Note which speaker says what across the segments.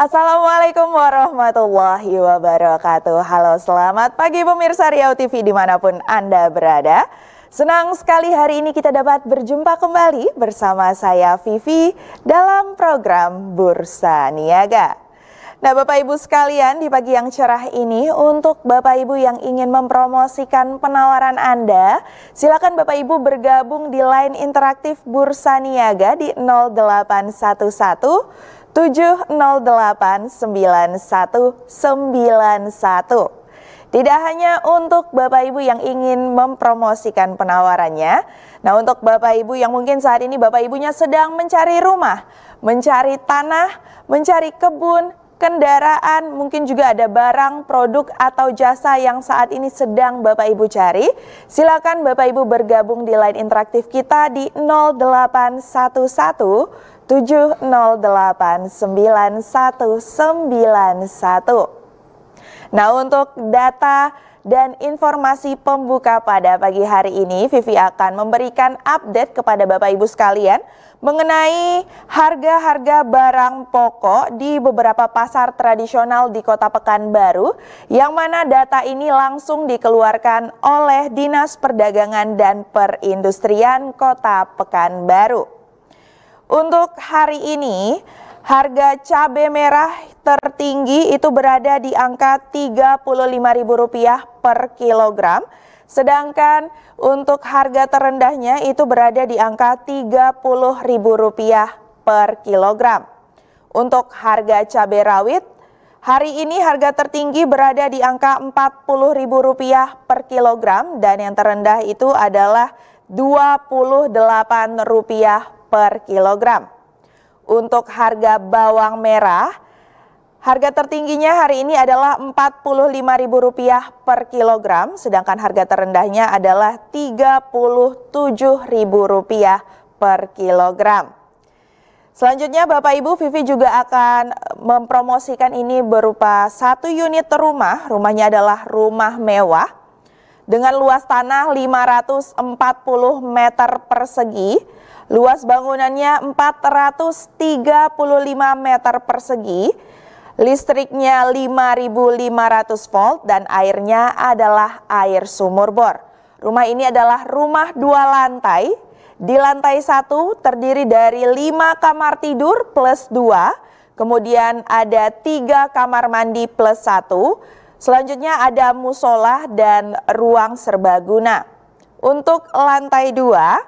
Speaker 1: Assalamualaikum warahmatullahi wabarakatuh. Halo, selamat pagi pemirsa Riau TV dimanapun Anda berada. Senang sekali hari ini kita dapat berjumpa kembali bersama saya Vivi dalam program Bursa Niaga. Nah, Bapak Ibu sekalian, di pagi yang cerah ini untuk Bapak Ibu yang ingin mempromosikan penawaran Anda, silakan Bapak Ibu bergabung di line interaktif Bursa Niaga di 0811 708 9191. Tidak hanya untuk Bapak Ibu yang ingin mempromosikan penawarannya, nah untuk Bapak Ibu yang mungkin saat ini Bapak Ibunya sedang mencari rumah, mencari tanah, mencari kebun, kendaraan, mungkin juga ada barang, produk atau jasa yang saat ini sedang Bapak Ibu cari, silakan Bapak Ibu bergabung di line interaktif kita di 0811 708 9191. Nah, untuk data dan informasi pembuka pada pagi hari ini, Vivi akan memberikan update kepada Bapak Ibu sekalian mengenai harga-harga barang pokok di beberapa pasar tradisional di Kota Pekanbaru, yang mana data ini langsung dikeluarkan oleh Dinas Perdagangan dan Perindustrian Kota Pekanbaru. Untuk hari ini, harga cabai merah tertinggi itu berada di angka Rp35.000 per kilogram. Sedangkan untuk harga terendahnya itu berada di angka Rp30.000 per kilogram. Untuk harga cabai rawit, hari ini harga tertinggi berada di angka Rp40.000 per kilogram dan yang terendah itu adalah Rp28 per kilogram. Untuk harga bawang merah, harga tertingginya hari ini adalah Rp45.000 per kilogram, sedangkan harga terendahnya adalah Rp37.000 per kilogram. Selanjutnya Bapak Ibu, Vivi juga akan mempromosikan ini berupa 1 unit rumah. Rumahnya adalah rumah mewah dengan luas tanah 540 meter persegi. Luas bangunannya 435 meter persegi, listriknya 5.500 volt dan airnya adalah air sumur bor. Rumah ini adalah rumah 2 lantai. Di lantai 1 terdiri dari 5 kamar tidur plus 2, kemudian ada 3 kamar mandi plus 1, selanjutnya ada musola dan ruang serbaguna. Untuk lantai 2,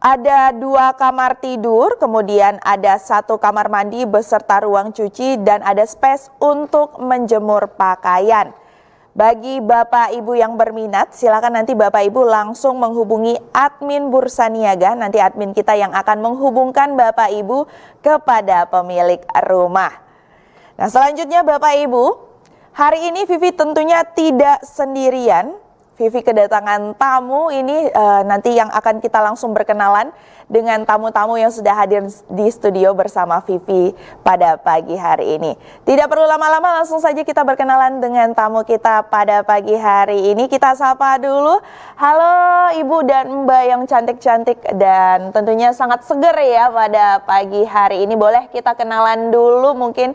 Speaker 1: ada 2 kamar tidur, kemudian ada 1 kamar mandi beserta ruang cuci dan ada space untuk menjemur pakaian. Bagi Bapak Ibu yang berminat, silakan nanti Bapak Ibu langsung menghubungi admin Bursa Niaga. Nanti admin kita yang akan menghubungkan Bapak Ibu kepada pemilik rumah. Nah, selanjutnya Bapak Ibu, hari ini Vivi tentunya tidak sendirian. Vivi kedatangan tamu ini nanti yang akan kita langsung berkenalan dengan tamu-tamu yang sudah hadir di studio bersama Vivi pada pagi hari ini. Tidak perlu lama-lama, langsung saja kita berkenalan dengan tamu kita pada pagi hari ini. Kita sapa dulu. Halo Ibu dan Mbak yang cantik-cantik dan tentunya sangat seger ya pada pagi hari ini. Boleh kita kenalan dulu, mungkin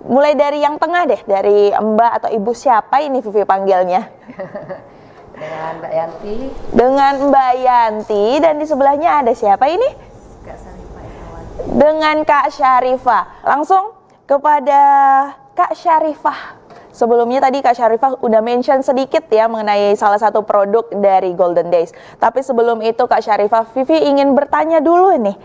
Speaker 1: mulai dari yang tengah deh, dari Mbak atau Ibu siapa ini Vivi panggilnya?
Speaker 2: Dengan Mbak Yanti.
Speaker 1: Dengan Mbak Yanti, dan di sebelahnya ada siapa ini?
Speaker 2: Kak Syarifah.
Speaker 1: Dengan Kak Syarifah. Langsung kepada Kak Syarifah. Sebelumnya tadi Kak Syarifah udah mention sedikit ya mengenai salah satu produk dari Golden Days. Tapi sebelum itu Kak Syarifah, Vivi ingin bertanya dulu nih.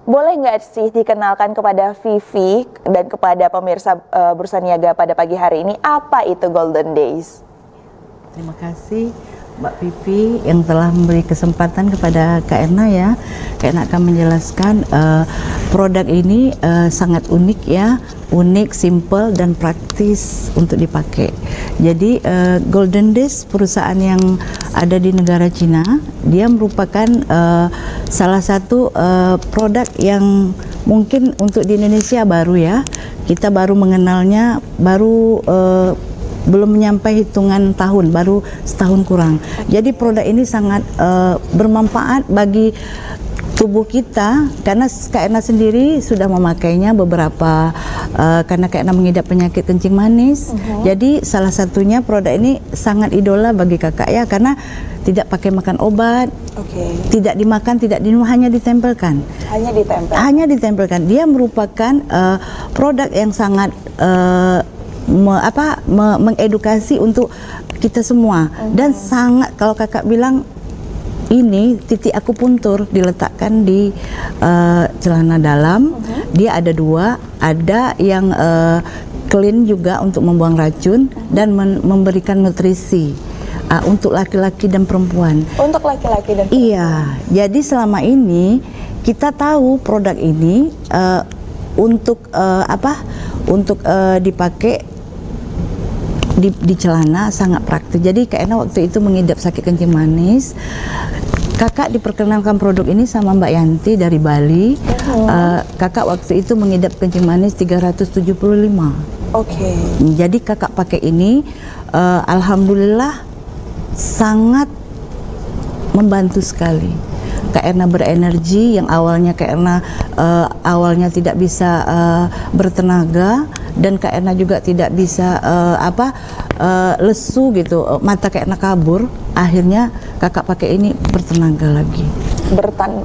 Speaker 1: Boleh nggak sih dikenalkan kepada Vivi dan kepada pemirsa Bursa Niaga pada pagi hari ini, apa itu Golden Days?
Speaker 3: Terima kasih Mbak Vivi yang telah memberi kesempatan kepada Kak Erna ya. Kak Erna akan menjelaskan produk ini sangat unik ya, unik, simple dan praktis untuk dipakai. Jadi Golden Days perusahaan yang ada di negara Cina, dia merupakan salah satu produk yang mungkin untuk di Indonesia baru ya. Kita baru mengenalnya, baru belum menyampai hitungan tahun, baru setahun kurang. Jadi produk ini sangat bermanfaat bagi tubuh kita, karena Kak Erna sendiri sudah memakainya beberapa karena Kak Erna mengidap penyakit kencing manis. Jadi salah satunya produk ini sangat idola bagi kakak ya, karena tidak pakai makan obat, tidak dimakan, tidak diminum, hanya ditempelkan. Hanya ditempelkan. Dia merupakan produk yang sangat mengedukasi untuk kita semua, dan sangat, kalau kakak bilang ini titik akupuntur diletakkan di celana dalam. Dia ada dua, ada yang clean juga untuk membuang racun dan memberikan nutrisi untuk laki-laki dan perempuan. Untuk laki-laki dan perempuan. Iya, jadi selama ini kita tahu produk ini untuk dipakai di celana, sangat praktis. Jadi Kak Erna waktu itu mengidap sakit kencing manis. Kakak diperkenalkan produk ini sama Mbak Yanti dari Bali. Kakak waktu itu mengidap kencing manis 375. Jadi kakak pakai ini, alhamdulillah sangat membantu sekali. Kak Erna berenergi, yang awalnya Kak Erna awalnya tidak bisa bertenaga, dan Kak Erna juga tidak bisa lesu gitu, mata Kak Erna kabur. Akhirnya kakak pakai ini bertenaga lagi.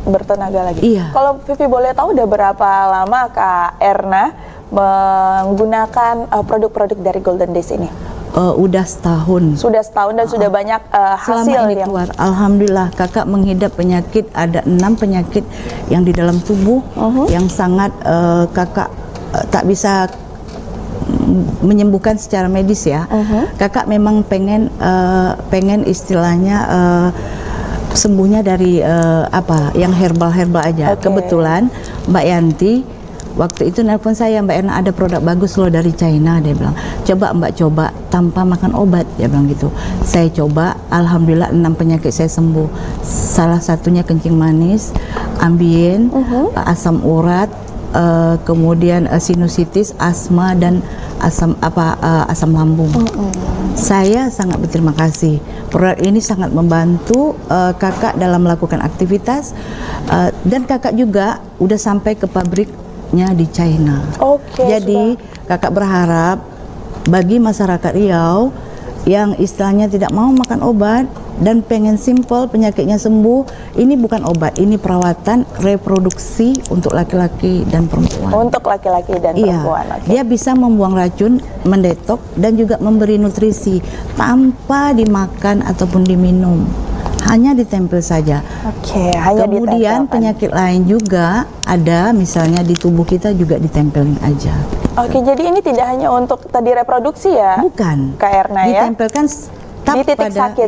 Speaker 3: Bertenaga lagi. Iya. Kalau Vivi boleh tahu, udah berapa lama Kak Erna menggunakan produk-produk dari Golden Days ini? Udah setahun. Sudah setahun dan sudah banyak hasil ini yang keluar. Alhamdulillah, kakak menghidap penyakit, ada 6 penyakit yang di dalam tubuh yang sangat kakak tak bisa menyembuhkan secara medis ya. Kakak memang pengen istilahnya sembuhnya dari yang herbal aja. Kebetulan Mbak Yanti waktu itu nelpon saya, Mbak Erna ada produk bagus loh dari China, dia bilang, coba Mbak coba tanpa makan obat, dia bilang gitu. Saya coba, alhamdulillah 6 penyakit saya sembuh. Salah satunya kencing manis, ambien, asam urat, kemudian sinusitis, asma, dan asam lambung. Saya sangat berterima kasih. Produk ini sangat membantu kakak dalam melakukan aktivitas, dan kakak juga udah sampai ke pabriknya di China. Jadi kakak berharap bagi masyarakat Riau yang istilahnya tidak mau makan obat dan pengen simple, penyakitnya sembuh, ini bukan obat, ini perawatan reproduksi untuk laki-laki dan perempuan. Untuk laki-laki dan perempuan. Dia bisa membuang racun, mendetok, dan juga memberi nutrisi tanpa dimakan ataupun diminum, hanya ditempel saja. Kemudian penyakit lain juga ada, misalnya di tubuh kita juga ditempelin aja. Jadi ini tidak hanya untuk tadi reproduksi ya? Bukan. Kak Erna ya? Ditempelkan di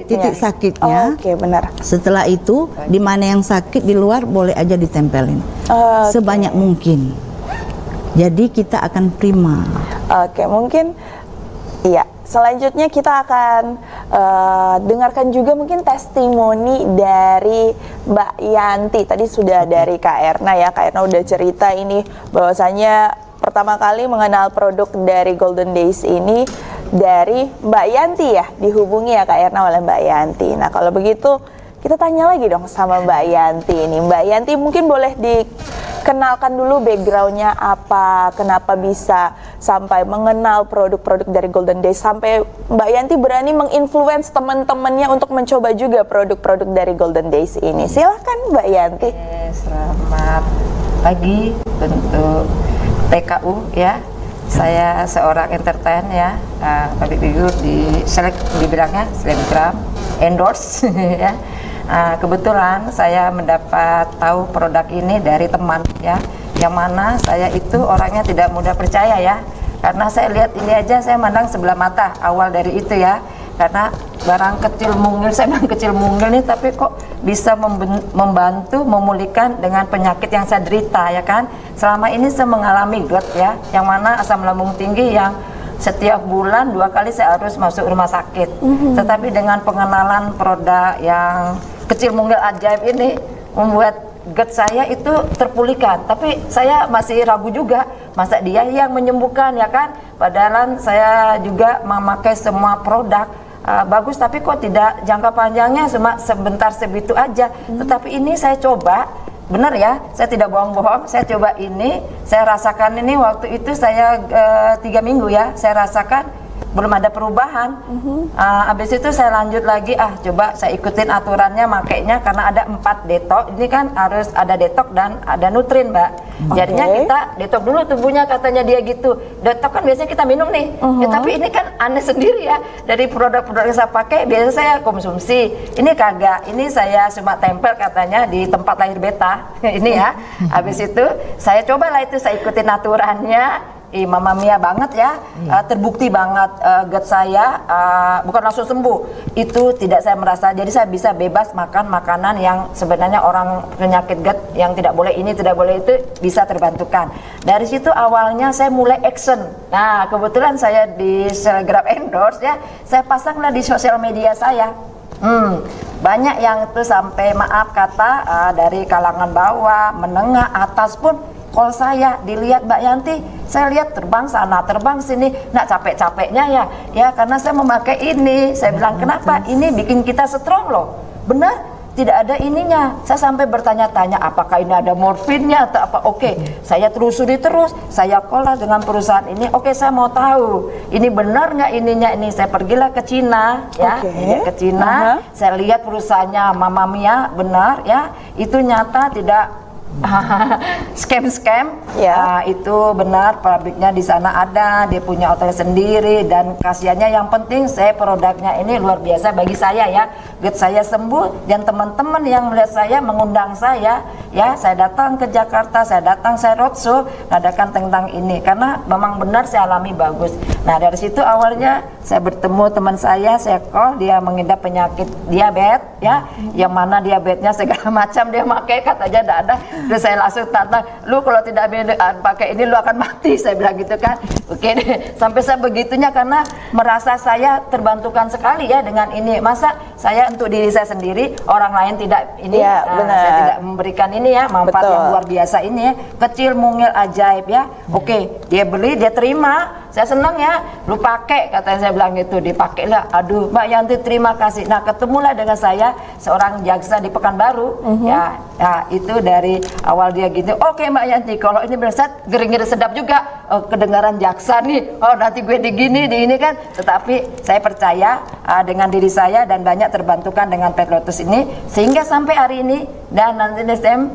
Speaker 3: titik sakitnya. Benar. Setelah itu, di mana yang sakit di luar boleh aja ditempelin. Sebanyak mungkin. Jadi kita akan prima. Mungkin iya. Selanjutnya kita akan dengarkan juga mungkin testimoni dari Mbak Yanti. Tadi sudah dari Kak Erna ya. Kak Erna udah cerita ini bahwasanya pertama kali mengenal produk dari Golden Days ini dari Mbak Yanti ya, dihubungi ya Kak Erna oleh Mbak Yanti. Nah kalau begitu kita tanya lagi dong sama Mbak Yanti ini. Mbak Yanti mungkin boleh dikenalkan dulu backgroundnya apa, kenapa bisa sampai mengenal produk-produk dari Golden Days, sampai Mbak Yanti berani menginfluence teman-temannya untuk mencoba juga produk-produk dari Golden Days ini. Silahkan Mbak Yanti.
Speaker 2: Selamat pagi untuk PKU ya. Saya seorang entertain ya, public figure di bilangnya selebgram, endorse ya. Kebetulan saya mendapat tahu produk ini dari teman ya, yang mana saya itu orangnya tidak mudah percaya ya, karena saya lihat ini aja saya mandang sebelah mata awal dari itu ya, karena barang kecil mungil, saya bilang kecil mungil nih, tapi kok bisa membantu memulihkan dengan penyakit yang saya derita ya kan. Selama ini saya mengalami GERD ya, yang mana asam lambung tinggi yang setiap bulan 2 kali saya harus masuk rumah sakit. Tetapi dengan pengenalan produk yang kecil mungil ajaib ini membuat GERD saya itu terpulihkan. Tapi saya masih ragu juga, masa dia yang menyembuhkan ya kan, padahal saya juga memakai semua produk bagus, tapi kok tidak jangka panjangnya, cuma sebentar segitu aja. Tetapi ini saya coba, benar ya, saya tidak bohong-bohong, saya coba ini, saya rasakan ini waktu itu saya 3 minggu ya, saya rasakan belum ada perubahan. Habis itu saya lanjut lagi, coba saya ikutin aturannya makainya, karena ada 4 detok, ini kan harus ada detok dan ada nutrin Mbak. Jadinya kita detok dulu tubuhnya, katanya dia gitu. Detok kan biasanya kita minum nih, ya, tapi ini kan aneh sendiri ya, dari produk-produk yang saya pakai biasa saya konsumsi, ini kagak, ini saya cuma tempel katanya di tempat lahir beta ini ya. Habis itu saya cobalah itu, saya ikutin aturannya. Mama Mia banget ya, terbukti banget GERD saya bukan langsung sembuh, itu tidak saya merasa, jadi saya bisa bebas makan makanan yang sebenarnya orang penyakit GERD yang tidak boleh ini, tidak boleh itu, bisa terbantukan. Dari situ awalnya saya mulai action. Nah kebetulan saya di Selgrap endorse ya, saya pasanglah di sosial media saya. Banyak yang itu sampai maaf kata dari kalangan bawah, menengah, atas pun call saya, dilihat Mbak Yanti, saya lihat terbang sana, terbang sini, nak capek-capeknya ya karena saya memakai ini. Saya bilang kenapa? Ini bikin kita strong loh, benar? Tidak ada ininya. Saya sampai bertanya-tanya apakah ini ada morfinnya atau apa. Oke, saya telusuri terus, saya call dengan perusahaan ini. Oke, saya mau tahu ini benar nggak ininya ini. Saya pergilah ke Cina ya, ke Cina. Saya lihat perusahaannya Mama Mia, benar ya, itu nyata tidak scam itu benar, pabriknya di sana ada, dia punya outlet sendiri, dan kasihannya yang penting saya produknya ini luar biasa bagi saya ya, GERD saya sembuh, dan teman-teman yang melihat saya mengundang saya ya, saya datang ke Jakarta, saya roadshow mengadakan tentang ini, karena memang benar saya alami bagus. Nah dari situ awalnya saya bertemu teman saya call, dia mengidap penyakit diabetes ya, yang mana diabetesnya segala macam dia pakai, katanya tidak ada. Terus saya langsung tantang, lu kalau tidak pakai ini lu akan mati, saya bilang gitu kan. Oke deh, sampai saya begitunya karena merasa saya terbantukan sekali ya dengan ini. Masa saya untuk diri saya sendiri, orang lain tidak ini, saya tidak memberikan ini ya, manfaat yang luar biasa ini ya, kecil mungil ajaib ya. Oke, dia beli, dia terima, saya senang ya, lu pakai, katanya saya bilang gitu, dipakailah. Aduh Mbak Yanti terima kasih. Nah ketemulah dengan saya seorang jaksa di Pekanbaru ya, itu dari awal dia gitu, oke Mbak Yanti, kalau ini bersat gering-gering sedap juga, kedengaran jaksa nih, nanti gue digini di ini kan. Tetapi saya percaya dengan diri saya dan banyak terbantukan dengan Pet Lotus ini, sehingga sampai hari ini dan nanti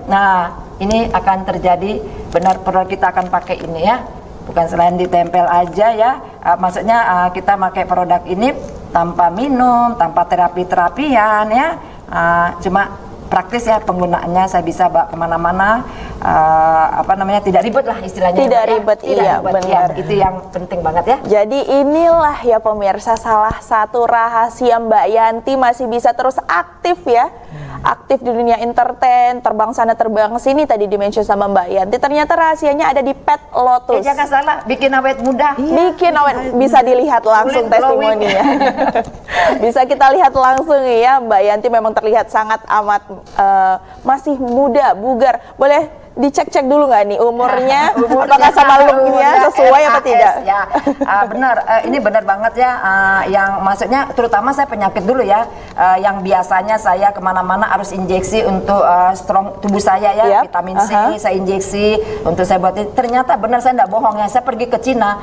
Speaker 2: nah ini akan terjadi, benar produk kita akan pakai ini ya, bukan selain ditempel aja ya, maksudnya kita pakai produk ini tanpa minum, tanpa terapi-terapian ya, cuma praktis ya penggunaannya, saya bisa bawa kemana-mana, tidak ribet lah istilahnya.
Speaker 1: Tidak ribet, iya benar.
Speaker 2: Ya, itu yang penting banget ya.
Speaker 1: Jadi inilah ya pemirsa salah satu rahasia Mbak Yanti masih bisa terus aktif ya. Aktif di dunia entertain, terbang sana terbang sini, tadi di-mention sama Mbak Yanti. Ternyata rahasianya ada di Pet Lotus.
Speaker 2: Jangan salah, bikin awet muda.
Speaker 1: Bikin awet, bisa dilihat langsung testimoninya. Bisa kita lihat langsung ya, Mbak Yanti memang terlihat sangat amat masih muda, bugar. Boleh dicek-cek dulu nggak nih umurnya, apakah sama looknya sesuai apa tidak?
Speaker 2: Ya, benar, ini benar banget ya, yang maksudnya terutama saya penyakit dulu ya, yang biasanya saya kemana-mana harus injeksi untuk strong tubuh saya ya, vitamin C, saya injeksi untuk saya buat ini. Ternyata benar, saya tidak bohong ya, saya pergi ke Cina,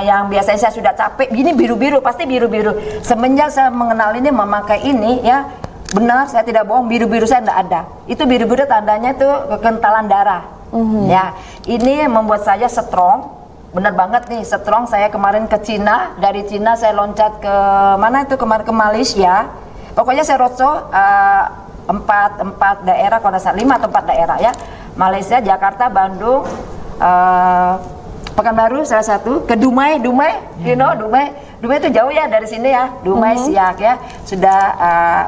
Speaker 2: yang biasanya saya sudah capek, gini biru-biru, pasti biru-biru. Semenjak saya mengenal ini, memakai ini ya, benar, saya tidak bohong, biru-biru saya tidak ada. Itu biru-biru tandanya itu kekentalan darah. Ya, ini membuat saya strong. Benar banget nih, strong. Saya kemarin ke Cina, dari Cina saya loncat ke mana itu kemarin, ke Malaysia. Pokoknya saya roadshow empat daerah, kalau salah 5 atau 4 daerah ya. Malaysia, Jakarta, Bandung, Pekanbaru salah satu, ke Dumai, you know, Dumai itu jauh ya dari sini ya, Dumai, Siak ya, sudah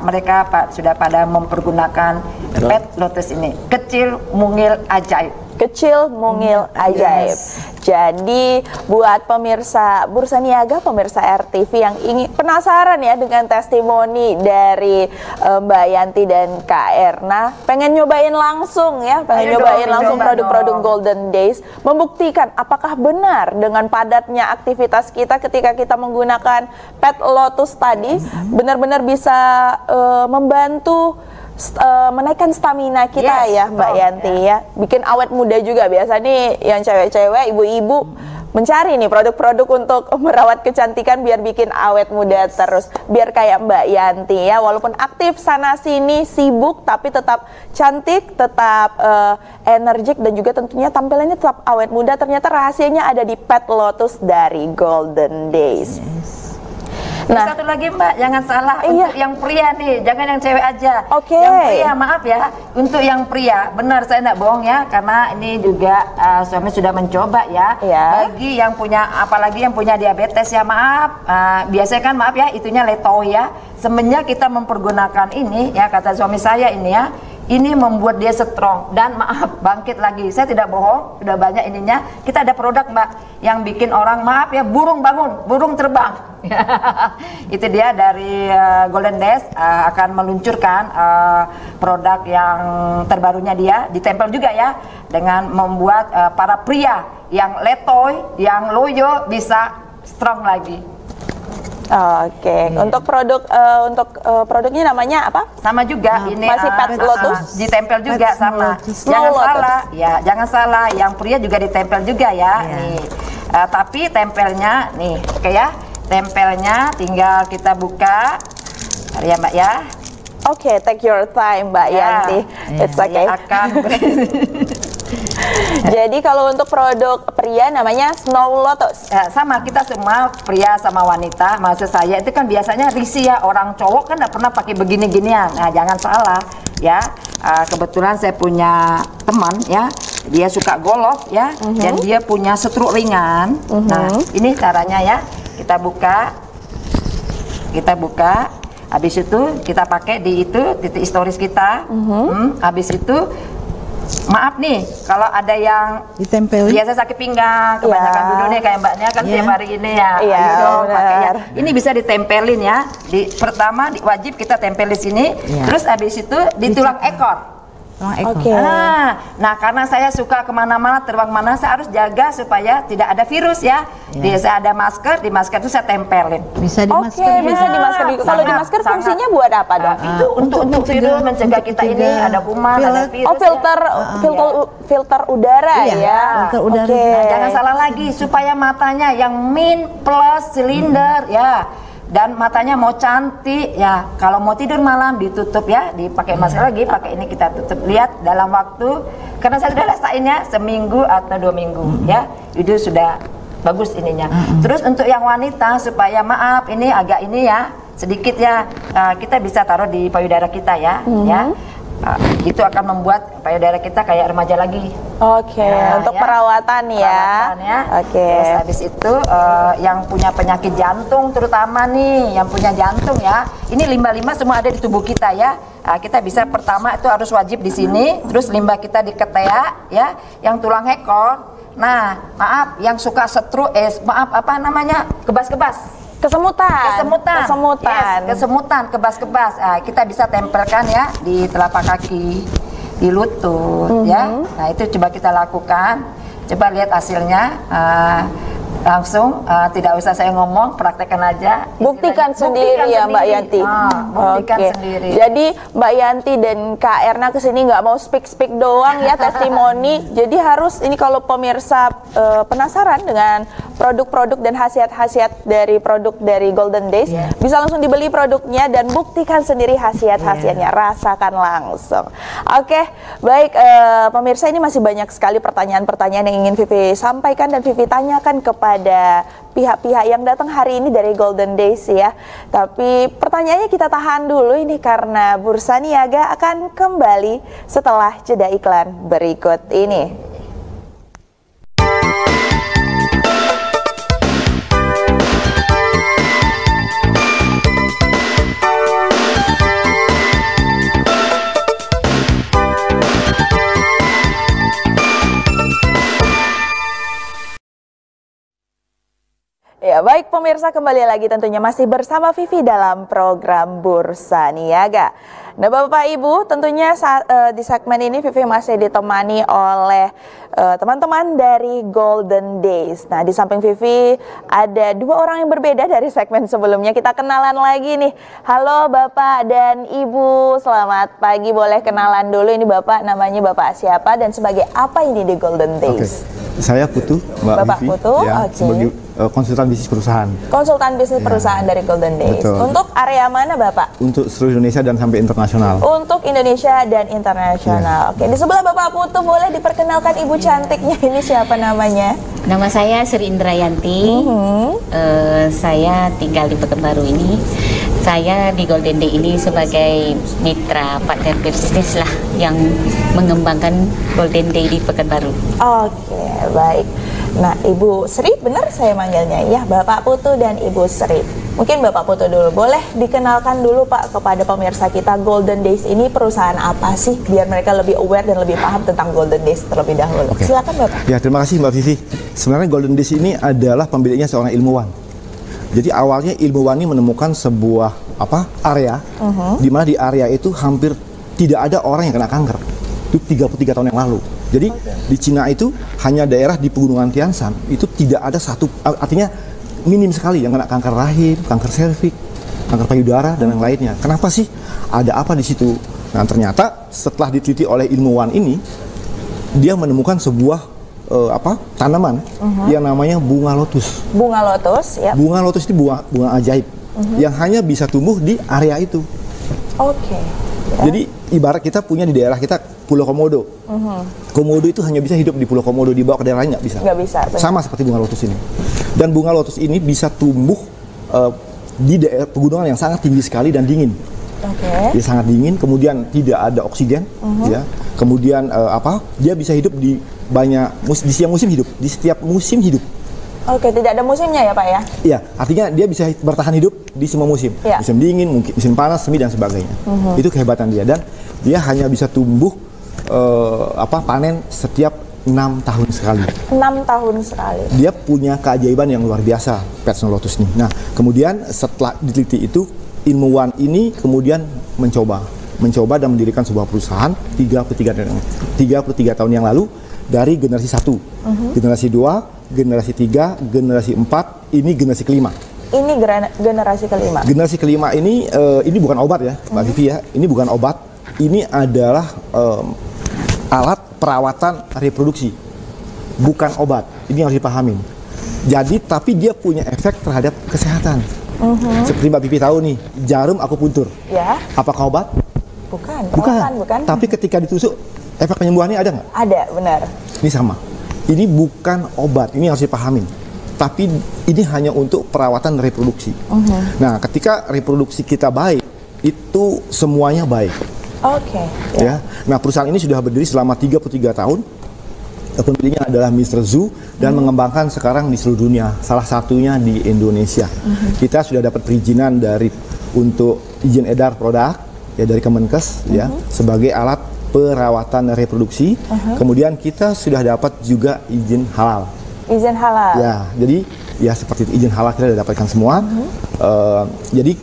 Speaker 2: mereka sudah pada mempergunakan pet lotus ini, kecil, mungil, ajaib.
Speaker 1: Kecil, mungil, ajaib. Jadi buat pemirsa Bursa Niaga, pemirsa RTV yang ingin penasaran ya dengan testimoni dari Mbak Yanti dan Kak Erna, pengen nyobain langsung ya, produk-produk Golden Days, membuktikan apakah benar dengan padatnya aktivitas kita ketika kita menggunakan pet lotus tadi benar-benar bisa membantu menaikkan stamina kita ya Mbak Yanti ya, bikin awet muda juga. Biasa nih yang cewek-cewek, ibu-ibu mencari nih produk-produk untuk merawat kecantikan biar bikin awet muda terus, biar kayak Mbak Yanti ya, walaupun aktif sana sini sibuk tapi tetap cantik, tetap energik dan juga tentunya tampilannya tetap awet muda. Ternyata rahasianya ada di pet lotus dari Golden Days.
Speaker 2: Nah, satu lagi Mbak, jangan salah, untuk yang pria nih, jangan yang cewek aja. Yang pria, maaf ya, untuk yang pria, benar saya tidak bohong ya, karena ini juga suami sudah mencoba ya. Bagi yang punya, apalagi yang punya diabetes ya, maaf, biasanya kan maaf ya, itunya letoy ya. Semenjak kita mempergunakan ini ya, kata suami saya ini ya, ini membuat dia strong dan maaf bangkit lagi. Saya tidak bohong, sudah banyak ininya. Kita ada produk Mbak yang bikin orang maaf ya, burung bangun, burung terbang. Itu dia dari Golden Days akan meluncurkan produk yang terbarunya dia, ditempel juga ya, dengan membuat para pria yang letoy, yang loyo bisa strong lagi.
Speaker 1: Untuk produk produknya namanya apa?
Speaker 2: Sama juga, ini
Speaker 1: masih pet lotus,
Speaker 2: ditempel juga sama. Jangan salah, ya jangan salah. Yang pria juga ditempel juga ya. Nih, tapi tempelnya nih, oke ya, tempelnya tinggal kita buka, ya Mbak ya.
Speaker 1: Oke, take your time Mbak Yanti. It's okay. Jadi kalau untuk produk pria namanya Snow Lotus.
Speaker 2: Sama, kita semua pria sama wanita. Maksud saya itu kan biasanya risih ya, orang cowok kan nggak pernah pakai begini-ginian. Nah jangan salah ya. Kebetulan saya punya teman ya, dia suka golf ya, dan dia punya stroke ringan. Nah ini caranya ya, kita buka, habis itu kita pakai di itu titik historis kita. Habis itu maaf nih, kalau ada yang
Speaker 3: ditempelin,
Speaker 2: biasa sakit pinggang, kebanyakan duduk nih kayak Mbaknya kan tiap hari ini ya. Ayo dong pakainya. Ini bisa ditempelin ya. Pertama wajib kita tempel di sini, terus habis itu di tulang ekor. Nah, karena saya suka kemana-mana, terbang mana, saya harus jaga supaya tidak ada virus ya. Saya ada masker, di masker itu saya tempelin.
Speaker 3: Bisa di masker.
Speaker 1: Bisa di masker. Kalau di masker fungsinya buat apa dong?
Speaker 2: Itu untuk virus, mencegah kita ini ada kuman, ada virus.
Speaker 1: Filter udara ya.
Speaker 3: Filter udara.
Speaker 2: Nah, jangan salah lagi, supaya matanya yang min plus silinder ya. Dan matanya mau cantik ya, kalau mau tidur malam ditutup ya, dipakai masker lagi, pakai ini kita tutup. Lihat dalam waktu, karena saya sudah rasain ya, seminggu atau 2 minggu ya, itu sudah bagus ininya. Terus untuk yang wanita, supaya maaf ini agak ini ya, sedikit ya, kita bisa taruh di payudara kita ya, ya. Itu akan membuat payudara kita kayak remaja lagi.
Speaker 1: Untuk perawatan ya.
Speaker 2: Terus habis itu yang punya penyakit jantung terutama nih, yang punya jantung ya. Ini limbah-limbah semua ada di tubuh kita ya. Kita bisa pertama itu harus wajib di sini, terus limbah kita di ketiak ya, yang tulang ekor. Nah, maaf yang suka stroke, maaf apa namanya? Kebas-kebas. Kesemutan, kebas-kebas. Kita bisa tempelkan ya di telapak kaki, di lutut ya. Nah itu coba kita lakukan, coba lihat hasilnya. Langsung, tidak usah saya ngomong, praktekkan aja.
Speaker 1: Buktikan sendiri ya Mbak Yanti.
Speaker 2: Buktikan sendiri.
Speaker 1: Jadi Mbak Yanti dan Kak Erna kesini nggak mau speak doang ya, testimoni. Jadi harus ini, kalau pemirsa penasaran dengan produk-produk dan khasiat-khasiat dari produk dari Golden Days, bisa langsung dibeli produknya dan buktikan sendiri khasiat-khasiatnya, rasakan langsung. Baik pemirsa, ini masih banyak sekali pertanyaan-pertanyaan yang ingin Vivi sampaikan dan Vivi tanyakan kepada kepada pihak-pihak yang datang hari ini dari Golden Days ya. Tapi pertanyaannya kita tahan dulu ini karena Bursa Niaga akan kembali setelah jeda iklan berikut ini. Ya baik pemirsa, kembali lagi tentunya masih bersama Vivi dalam program Bursa Niaga. Nah Bapak Ibu, tentunya di segmen ini Vivi masih ditemani oleh teman-teman dari Golden Days. Nah di samping Vivi ada dua orang yang berbeda dari segmen sebelumnya. Kita kenalan lagi nih. Halo Bapak dan Ibu, selamat pagi. Boleh kenalan dulu, ini Bapak namanya Bapak siapa dan sebagai apa ini di Golden Days?
Speaker 4: Saya Putu, Mbak
Speaker 1: Bapak
Speaker 4: Vivi,
Speaker 1: Putu,
Speaker 4: ya, sebagai konsultan bisnis perusahaan.
Speaker 1: Konsultan bisnis perusahaan dari Golden Days.
Speaker 4: Betul.
Speaker 1: Untuk area mana Bapak?
Speaker 4: Untuk seluruh Indonesia dan sampai internasional.
Speaker 1: Untuk Indonesia dan internasional. Oke, di sebelah Bapak Putu boleh diperkenalkan ibu cantiknya, ini siapa namanya?
Speaker 5: Nama saya Sri Indrayanti. Saya tinggal di Pekanbaru ini. Saya di Golden Day ini sebagai mitra partner bisnis lah yang mengembangkan Golden Day di Pekanbaru.
Speaker 1: Oke, baik. Nah, Ibu Sri, benar saya manggilnya ya, Bapak Putu dan Ibu Sri. Mungkin Bapak Putu dulu, boleh dikenalkan dulu Pak kepada pemirsa kita, Golden Days ini perusahaan apa sih? Biar mereka lebih aware dan lebih paham tentang Golden Days terlebih dahulu. Silakan Bapak.
Speaker 4: Ya, terima kasih Mbak Vivi. Sebenarnya Golden Days ini adalah pemiliknya seorang ilmuwan. Jadi awalnya ilmuwan ini menemukan sebuah area, di mana di area itu hampir tidak ada orang yang kena kanker. Itu 33 tahun yang lalu. Jadi di Cina itu hanya daerah di pegunungan Tian Shan itu tidak ada satu, artinya minim sekali yang kena kanker rahim, kanker serviks, kanker payudara dan yang lainnya. Kenapa sih? Ada apa di situ? Nah ternyata setelah diteliti oleh ilmuwan ini, dia menemukan sebuah tanaman yang namanya bunga lotus.
Speaker 1: Bunga lotus, ya.
Speaker 4: Bunga lotus itu bunga ajaib yang hanya bisa tumbuh di area itu.
Speaker 1: Oke. Ya.
Speaker 4: Jadi ibarat kita punya di daerah kita Pulau Komodo. Komodo itu hanya bisa hidup di Pulau Komodo, dibawa ke daerah lain nggak bisa.
Speaker 1: Nggak bisa. Benar.
Speaker 4: Sama seperti bunga lotus ini. Dan bunga lotus ini bisa tumbuh di daerah pegunungan yang sangat tinggi sekali dan dingin. Dia sangat dingin, kemudian tidak ada oksigen, ya. Kemudian dia bisa hidup di di setiap musim hidup, di setiap musim hidup.
Speaker 1: Oke, tidak ada musimnya ya Pak ya?
Speaker 4: Iya, artinya dia bisa bertahan hidup di semua musim, musim dingin, mungkin musim panas, semi dan sebagainya. Itu kehebatan dia, dan dia hanya bisa tumbuh panen setiap 6 tahun sekali.
Speaker 1: 6 tahun sekali.
Speaker 4: Dia punya keajaiban yang luar biasa, Personal Lotus ini. Nah, kemudian setelah diteliti itu, ilmuwan ini kemudian mencoba dan mendirikan sebuah perusahaan 33 tahun yang lalu dari generasi 1, generasi 2, generasi 3, generasi 4, ini generasi kelima.
Speaker 1: Ini generasi kelima.
Speaker 4: Generasi kelima ini bukan obat ya, Mbak Vivi ya. Ini bukan obat, ini adalah alat perawatan reproduksi, bukan obat. Ini harus dipahamin. Jadi, tapi dia punya efek terhadap kesehatan. Seperti Mbak Vivi tahu nih, jarum akupuntur.
Speaker 1: Ya.
Speaker 4: Apakah obat?
Speaker 1: Bukan.
Speaker 4: Tapi ketika ditusuk, efek penyembuhannya ada nggak?
Speaker 1: Ada, benar.
Speaker 4: Ini sama. Ini bukan obat, ini harus dipahamin. Tapi ini hanya untuk perawatan reproduksi. Nah, ketika reproduksi kita baik, itu semuanya baik.
Speaker 1: Oke.
Speaker 4: Ya. Nah, perusahaan ini sudah berdiri selama 33 tahun. Pemiliknya adalah Mr. Zhu dan mengembangkan sekarang di seluruh dunia. Salah satunya di Indonesia. Kita sudah dapat perizinan untuk izin edar produk ya dari Kemenkes ya sebagai alat perawatan reproduksi. Kemudian kita sudah dapat juga izin halal.
Speaker 1: Izin halal.
Speaker 4: Ya, jadi ya seperti itu, izin halal kita sudah dapatkan semua. Jadi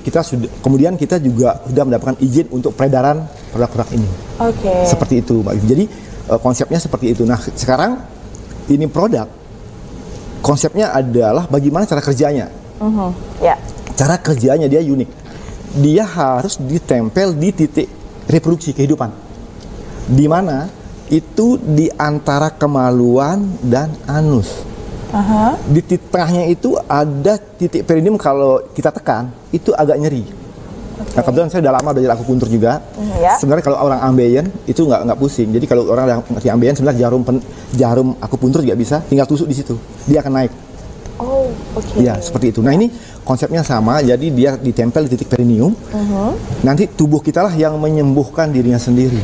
Speaker 4: kemudian kita juga sudah mendapatkan izin untuk peredaran produk-produk ini.
Speaker 1: Oke.
Speaker 4: Seperti itu, Mbak Vivi. Jadi konsepnya seperti itu. Nah, sekarang ini produk konsepnya adalah bagaimana cara kerjanya.
Speaker 1: Ya.
Speaker 4: Cara kerjanya dia unik. Dia harus ditempel di titik reproduksi kehidupan. Di mana itu di antara kemaluan dan anus. Di titik tengahnya itu ada titik perineum, kalau kita tekan itu agak nyeri. Nah, kebetulan saya udah lama belajar akupuntur juga. Sebenarnya kalau orang ambeien itu nggak pusing. Jadi kalau orang yang ngerti ambeien, sebenarnya jarum akupuntur juga bisa, tinggal tusuk di situ, dia akan naik.
Speaker 1: Oh, oke.
Speaker 4: Ya, seperti itu. Nah, ini konsepnya sama, jadi dia ditempel di titik perineum. Nanti tubuh kita lah yang menyembuhkan dirinya sendiri.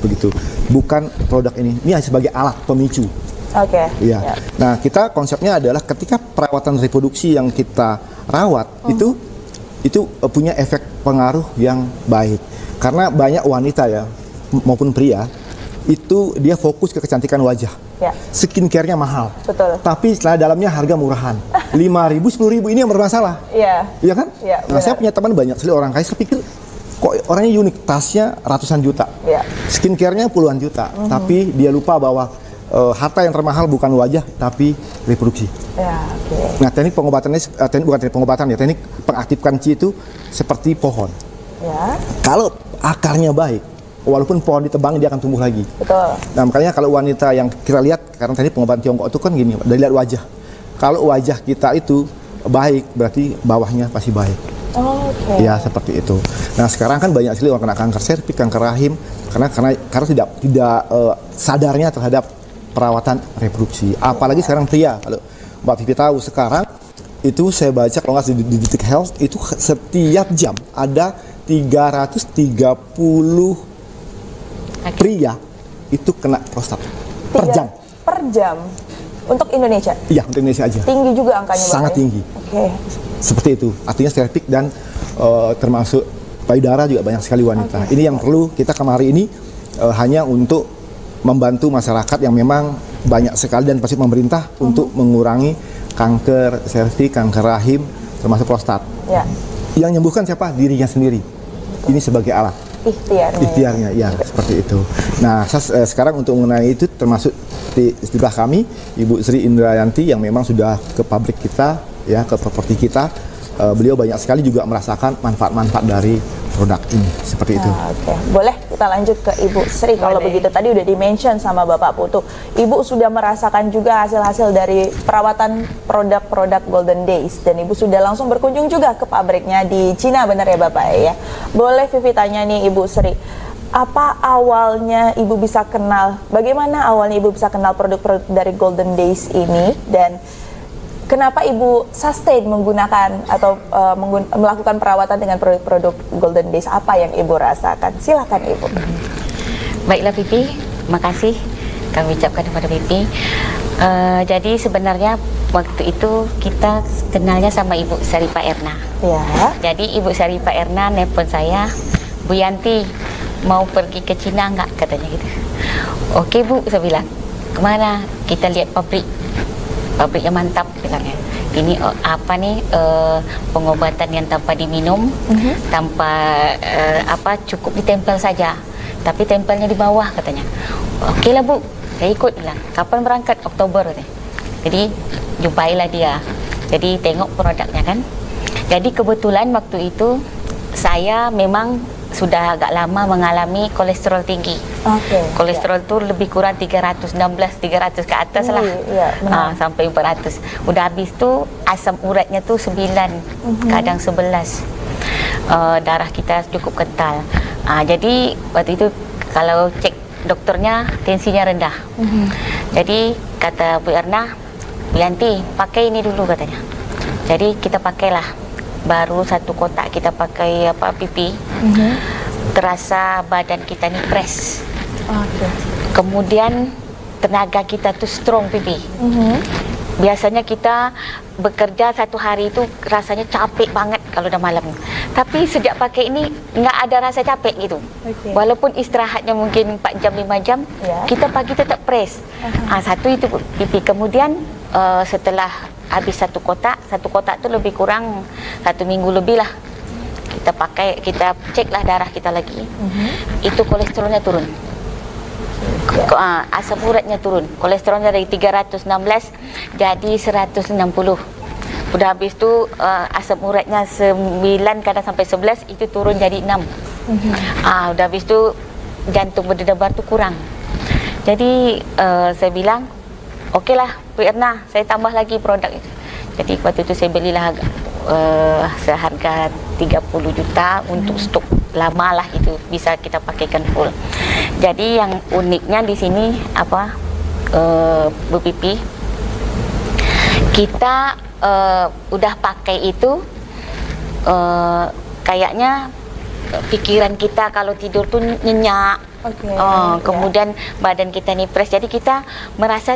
Speaker 4: Begitu. Bukan produk ini. Ini hanya sebagai alat pemicu.
Speaker 1: Oke.
Speaker 4: Ya. Nah, kita konsepnya adalah ketika perawatan reproduksi yang kita rawat itu punya efek pengaruh yang baik. Karena banyak wanita ya maupun pria itu dia fokus ke kecantikan wajah.
Speaker 1: Ya.
Speaker 4: Skincare-nya mahal.
Speaker 1: Betul.
Speaker 4: Tapi setelah dalamnya harga murahan. 5.000, 10.000 ini yang bermasalah.
Speaker 1: Iya.
Speaker 4: Iya kan?
Speaker 1: Iya,
Speaker 4: Nah, saya
Speaker 1: benar.
Speaker 4: punya teman banyak sekali orang kaya, saya pikir kok orangnya unik, tasnya ratusan juta.
Speaker 1: Iya.
Speaker 4: Skincare-nya puluhan juta. Tapi dia lupa bahwa harta yang termahal bukan wajah tapi reproduksi.
Speaker 1: Ya, oke.
Speaker 4: Nah, teknik pengobatannya bukan teknik pengobatan ya, teknik pengaktifkan qi itu seperti pohon.
Speaker 1: Ya,
Speaker 4: Kalau akarnya baik, walaupun pohon ditebang dia akan tumbuh lagi.
Speaker 1: betul.
Speaker 4: Nah, makanya kalau wanita yang kita lihat, karena tadi pengobatan Tiongkok itu kan gini, dari lihat wajah. Kalau wajah kita itu baik, berarti bawahnya pasti baik.
Speaker 1: Oke.
Speaker 4: Ya, seperti itu. Nah, sekarang kan banyak sekali orang kena kanker serviks, kanker rahim, karena tidak sadarnya terhadap perawatan reproduksi. Apalagi sekarang pria. Kalau Mbak Vivi tahu sekarang itu saya baca kalau nggak di Detik Health itu setiap jam ada 330 pria itu kena prostat per jam.
Speaker 1: Per jam. Untuk Indonesia?
Speaker 4: Iya, untuk Indonesia aja.
Speaker 1: Tinggi juga angkanya, Bapak,
Speaker 4: Sangat
Speaker 1: ya?
Speaker 4: tinggi.
Speaker 1: Oke.
Speaker 4: Seperti itu. Artinya serviks dan termasuk payudara juga banyak sekali wanita. Ini yang perlu kita kemari ini hanya untuk membantu masyarakat yang memang banyak sekali dan pasti pemerintah untuk mengurangi kanker serviks, kanker rahim, termasuk prostat.
Speaker 1: Ya.
Speaker 4: Yang menyembuhkan siapa? Dirinya sendiri. Ini sebagai alat. Ikhtiarnya, ya seperti itu. Nah, sekarang untuk mengenai itu termasuk di sebelah kami, Ibu Sri Indrayanti yang memang sudah ke pabrik kita, ya ke properti kita. Beliau banyak sekali juga merasakan manfaat-manfaat dari produk ini, seperti itu.
Speaker 1: Oke, boleh kita lanjut ke Ibu Sri. Kalau begitu tadi udah di-mention sama Bapak Putu, Ibu sudah merasakan juga hasil-hasil dari perawatan produk-produk Golden Days, dan Ibu sudah langsung berkunjung juga ke pabriknya di Cina, benar ya Bapak ya? Boleh Vivi tanya nih Ibu Sri, apa awalnya Ibu bisa kenal, bagaimana awalnya Ibu bisa kenal produk-produk dari Golden Days ini, dan kenapa Ibu sustain menggunakan atau melakukan perawatan dengan produk-produk Golden Days? Apa yang Ibu rasakan? Silakan Ibu.
Speaker 5: Baiklah Pipi, makasih kami ucapkan kepada Pipi. Jadi sebenarnya waktu itu kita kenalnya sama Ibu Syarifah Erna.
Speaker 1: Ya.
Speaker 5: Jadi Ibu Syarifah Erna nelpon saya, Bu Yanti mau pergi ke Cina nggak, katanya gitu. Oke Bu, saya bilang. Kemana? Kita lihat pabrik yang mantap, bilangnya. Ini apa nih, pengobatan yang tanpa diminum, tanpa cukup ditempel saja, tapi tempelnya di bawah, katanya. Oke lah Bu, saya ikut, bilang. Kapan berangkat? Oktober, katanya. Jadi jumpailah dia, jadi tengok produknya kan. Jadi kebetulan waktu itu saya memang sudah agak lama mengalami kolesterol tinggi. Kolesterol itu lebih kurang 316, 300 ke atas lah. Sampai 400. Udah habis tu asam uratnya tu 9, kadang 11. Darah kita cukup kental. Jadi waktu itu kalau cek dokternya tensinya rendah. Jadi kata Bu Erna, Bu Yanti pakai ini dulu, katanya. Jadi kita pakailah. Baru 1 kotak kita pakai pipi, terasa badan kita ni press. Kemudian tenaga kita tu strong, pipi. Biasanya kita bekerja 1 hari itu rasanya capek banget kalau dah malam. Tapi sejak pakai ini nggak ada rasa capek gitu. Walaupun istirahatnya mungkin 4 jam 5 jam, kita pagi tetap press. Satu itu pipi. Kemudian setelah habis 1 kotak tu lebih kurang 1 minggu lebih lah. Kita pakai, kita ceklah darah kita lagi. Itu kolesterolnya turun. Asam uratnya turun. Kolesterolnya dari 316 jadi 160. Udah habis tu asam uratnya 9 kadang sampai 11, itu turun jadi 6. Udah habis tu jantung berdebar tu kurang. Jadi saya bilang, okeylah Bu Erna, saya tambah lagi produk itu. Jadi waktu itu saya belilah seharga 30 juta untuk stok lama lah, itu bisa kita pakaikan full. Jadi yang uniknya di sini Bu Pipi, Kita udah pakai itu, kayaknya pikiran kita kalau tidur tuh nyenyak. Kemudian badan kita nih fresh. Jadi kita merasa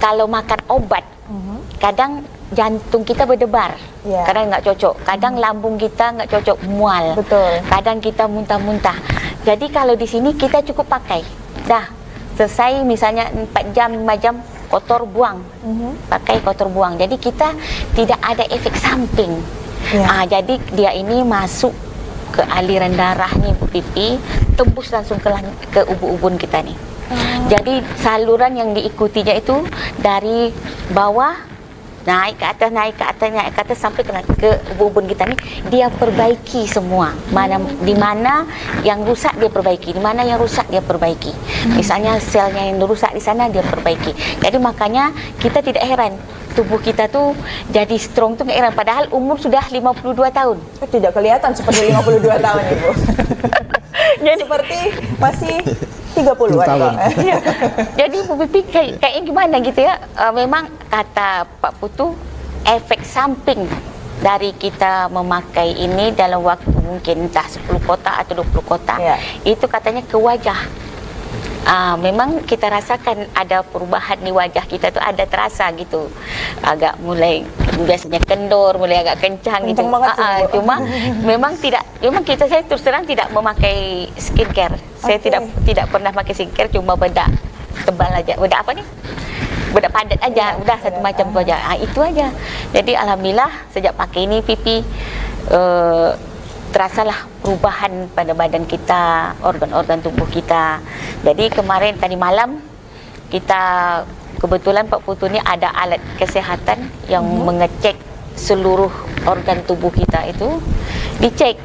Speaker 5: kalau makan obat, kadang jantung kita berdebar, kadang nggak cocok, kadang lambung kita nggak cocok, mual, kadang kita muntah-muntah. Jadi kalau di sini kita cukup pakai, dah selesai misalnya 4 jam, 5 jam, kotor buang, pakai kotor buang. Jadi kita tidak ada efek samping. Jadi dia ini masuk ke aliran darah nih Bu Pipi, tembus langsung ke ubun-ubun kita nih. Jadi saluran yang diikutinya itu dari bawah naik ke atas, naik ke atas, naik ke atas sampai ke ubun-ubun kita nih, dia perbaiki semua. Di mana yang rusak dia perbaiki, di mana yang rusak dia perbaiki. Misalnya selnya yang rusak di sana dia perbaiki. Jadi makanya kita tidak heran tubuh kita tuh jadi strong tuh, nggak heran. Padahal umur sudah 52 tahun.
Speaker 1: Tidak kelihatan seperti 52 tahun Ibu. Jadi seperti masih 30-an.
Speaker 5: Ya. Jadi Bu Pipi kayaknya gimana gitu ya. Memang kata Pak Putu, efek samping dari kita memakai ini dalam waktu mungkin entah 10 kotak atau 20 kotak, itu katanya ke wajah. Memang kita rasakan ada perubahan di wajah kita tuh, ada terasa gitu, agak mulai biasanya kendor, mulai agak kencang gitu. Cuma memang tidak, memang saya terus terang tidak memakai skincare. Saya tidak pernah pakai skincare, cuma bedak tebal aja, bedak apa nih? Bedak padat aja, udah satu macam tu aja. Itu aja. Jadi alhamdulillah sejak pakai ini Pipi terasalah perubahan pada badan kita, organ-organ tubuh kita. Jadi kemarin tadi malam kita kebetulan Pak Putu ni ada alat kesehatan yang mengecek seluruh organ tubuh kita itu, dicek.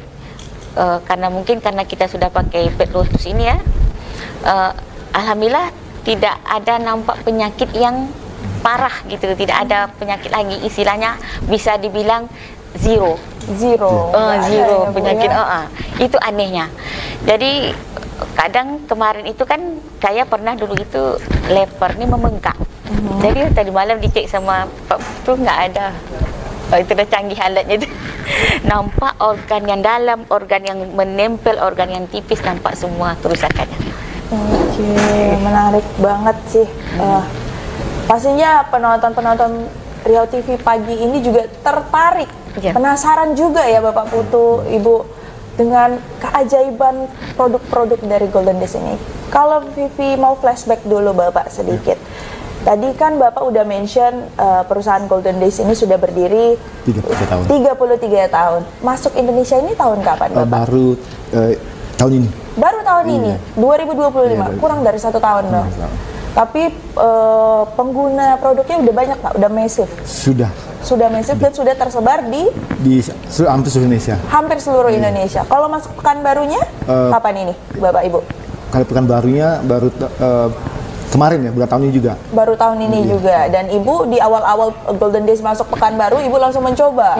Speaker 5: Karena mungkin karena kita sudah pakai Pet Lotus ini ya, alhamdulillah tidak ada nampak penyakit yang parah gitu, tidak ada penyakit lagi, istilahnya bisa dibilang zero penyakit. Itu anehnya. Jadi kadang kemarin itu kan saya pernah dulu itu leper nih membengkak. Jadi tadi malam dicek sama Pak Putu nggak ada. Itu dah canggih alatnya itu. Nampak organ yang dalam, organ yang menempel, organ yang tipis, nampak semua kerusakannya.
Speaker 1: Menarik banget sih. Pastinya penonton-penonton Riau TV pagi ini juga tertarik, penasaran juga ya Bapak Putu, Ibu, dengan keajaiban produk-produk dari Golden Days ini. Kalau Vivi mau flashback dulu Bapak sedikit. Tadi kan Bapak udah mention perusahaan Golden Days ini sudah berdiri 33 tahun. Masuk Indonesia ini tahun kapan Bapak?
Speaker 4: Baru tahun ini.
Speaker 1: Baru tahun ini, 2025, kurang dari 1 tahun dong. Tapi pengguna produknya udah banyak Pak, udah masif. Sudah masif dan sudah tersebar di
Speaker 4: hampir seluruh Indonesia.
Speaker 1: Hampir seluruh Indonesia. Kalau masuk Pekanbarunya kapan ini, Bapak Ibu?
Speaker 4: Kalau Pekanbarunya baru kemarin ya, bulan tahun ini juga.
Speaker 1: Baru tahun ini juga. Dan Ibu di awal-awal Golden Days masuk Pekanbaru, Ibu langsung mencoba.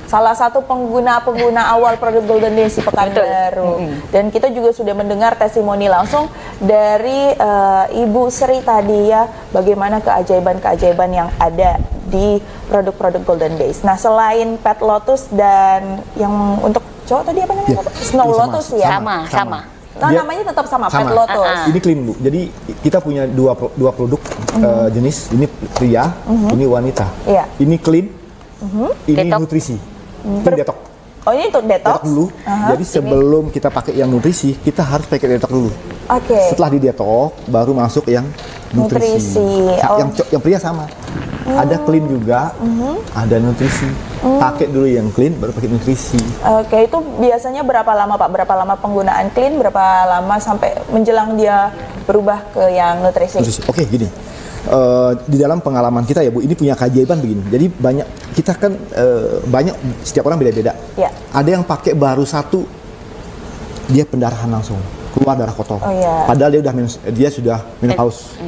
Speaker 1: Salah satu pengguna awal produk Golden Days di Pekanbaru. Dan kita juga sudah mendengar testimoni langsung dari Ibu Sri tadi ya, bagaimana keajaiban-keajaiban yang ada di produk-produk Golden Days. Nah, selain Pet Lotus dan yang untuk cowok tadi apa namanya? Snow Lotus ya?
Speaker 5: Sama.
Speaker 1: Nah, namanya tetap sama. Pet Lotus.
Speaker 4: Ini clean Bu. Jadi kita punya dua produk jenis. Ini pria, ini wanita. Ini clean, ini
Speaker 5: detox.
Speaker 4: nutrisi. Ini detox.
Speaker 1: Oh, ini untuk detox
Speaker 4: dulu. Jadi sebelum kita pakai yang nutrisi, kita harus pakai detox dulu. Setelah di detox, baru masuk yang nutrisi. Yang pria sama. Ada clean juga, ada nutrisi. Pakai dulu yang clean, baru pakai nutrisi.
Speaker 1: Itu biasanya berapa lama Pak? Berapa lama penggunaan clean? Berapa lama sampai menjelang dia berubah ke yang nutrisi?
Speaker 4: Gini. Di dalam pengalaman kita ya Bu, ini punya keajaiban begini. Jadi banyak, kita kan banyak, setiap orang beda-beda. Ada yang pakai baru satu, dia pendarahan langsung, keluar darah kotor. Padahal dia sudah menopause.